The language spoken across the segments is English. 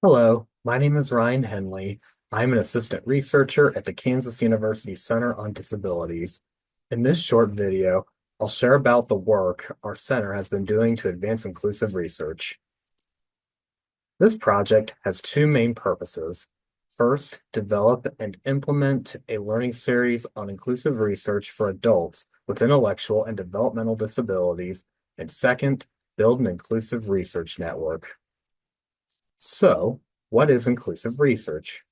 Hello, my name is Ryan Henley. I'm an assistant researcher at the Kansas University Center on Disabilities. In this short video, I'll share about the work our center has been doing to advance inclusive research. This project has two main purposes. First, develop and implement a learning series on inclusive research for adults with intellectual and developmental disabilities, and second, build an inclusive research network. So, what is inclusive research?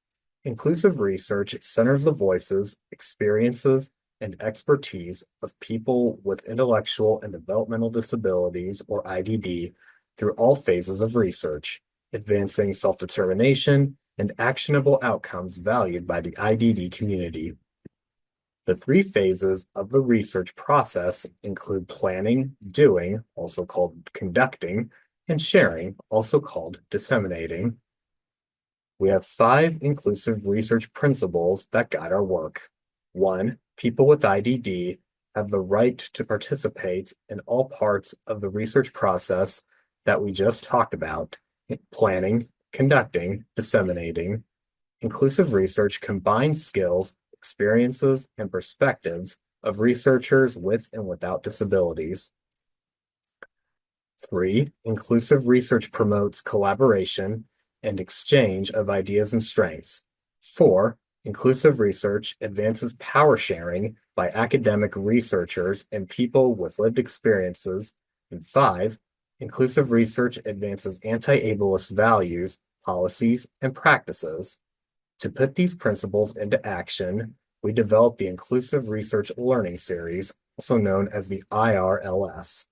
Inclusive research centers the voices, experiences, and expertise of people with intellectual and developmental disabilities, or IDD, through all phases of research, advancing self-determination and actionable outcomes valued by the IDD community. The three phases of the research process include planning, doing, also called conducting, and sharing, also called disseminating. We have five inclusive research principles that guide our work. One, people with IDD have the right to participate in all parts of the research process that we just talked about: planning, conducting, disseminating. Inclusive research combines skills, experiences, and perspectives of researchers with and without disabilities. Three, inclusive research promotes collaboration and exchange of ideas and strengths. Four, inclusive research advances power sharing by academic researchers and people with lived experiences. And five, inclusive research advances anti-ableist values, policies, and practices. To put these principles into action, we developed the Inclusive Research Learning Series, also known as the IRLS.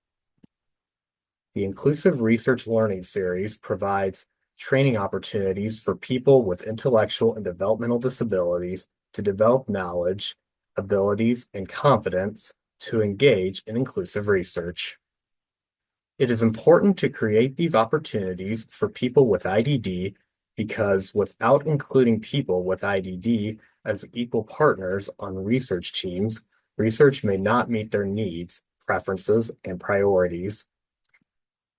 The Inclusive Research Learning Series provides training opportunities for people with intellectual and developmental disabilities to develop knowledge, abilities, and confidence to engage in inclusive research. It is important to create these opportunities for people with IDD because without including people with IDD as equal partners on research teams, research may not meet their needs, preferences, and priorities.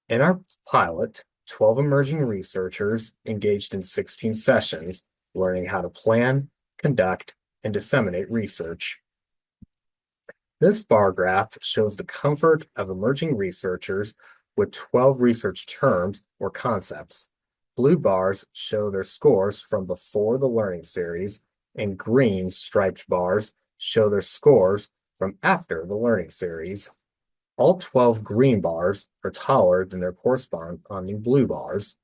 In our pilot, 12 emerging researchers engaged in 16 sessions, learning how to plan, conduct, and disseminate research. This bar graph shows the comfort of emerging researchers with 12 research terms or concepts. Blue bars show their scores from before the learning series, and green striped bars show their scores from after the learning series. All 12 green bars are taller than their corresponding blue bars.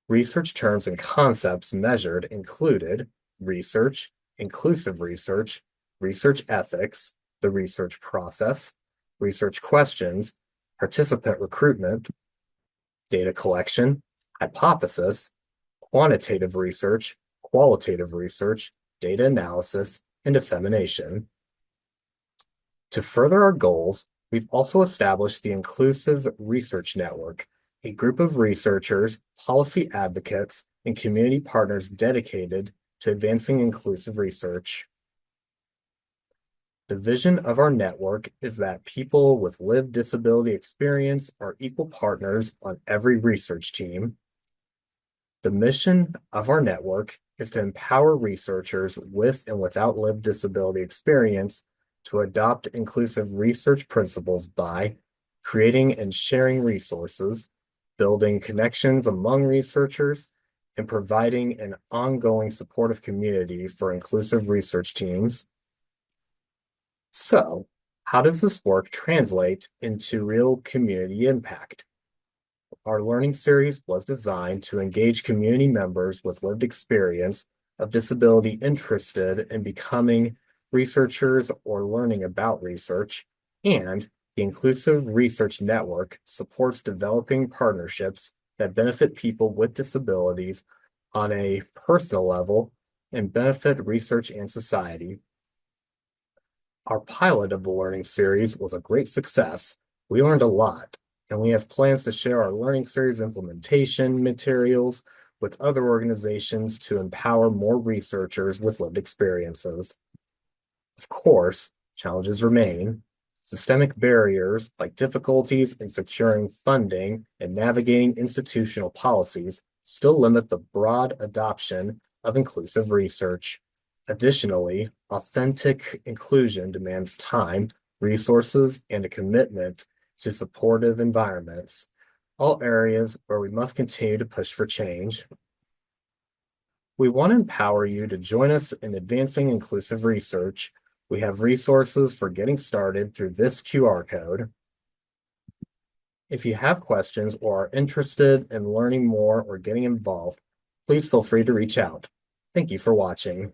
Research terms and concepts measured included research, inclusive research, research ethics, the research process, research questions, participant recruitment, data collection, hypothesis, quantitative research, qualitative research, data analysis, and dissemination. To further our goals, we've also established the Inclusive Research Network, a group of researchers, policy advocates, and community partners dedicated to advancing inclusive research. The vision of our network is that people with lived disability experience are equal partners on every research team. The mission of our network is to empower researchers with and without lived disability experience to adopt inclusive research principles by creating and sharing resources, building connections among researchers, and providing an ongoing supportive community for inclusive research teams. So, how does this work translate into real community impact? Our learning series was designed to engage community members with lived experience of disability interested in becoming researchers or learning about research, and the Inclusive Research Network supports developing partnerships that benefit people with disabilities on a personal level and benefit research and society. Our pilot of the learning series was a great success. We learned a lot, and we have plans to share our learning series implementation materials with other organizations to empower more researchers with lived experiences. Of course, challenges remain. Systemic barriers like difficulties in securing funding and navigating institutional policies still limit the broad adoption of inclusive research. Additionally, authentic inclusion demands time, resources, and a commitment to supportive environments, all areas where we must continue to push for change. We want to empower you to join us in advancing inclusive research. We have resources for getting started through this QR code. If you have questions or are interested in learning more or getting involved, please feel free to reach out. Thank you for watching.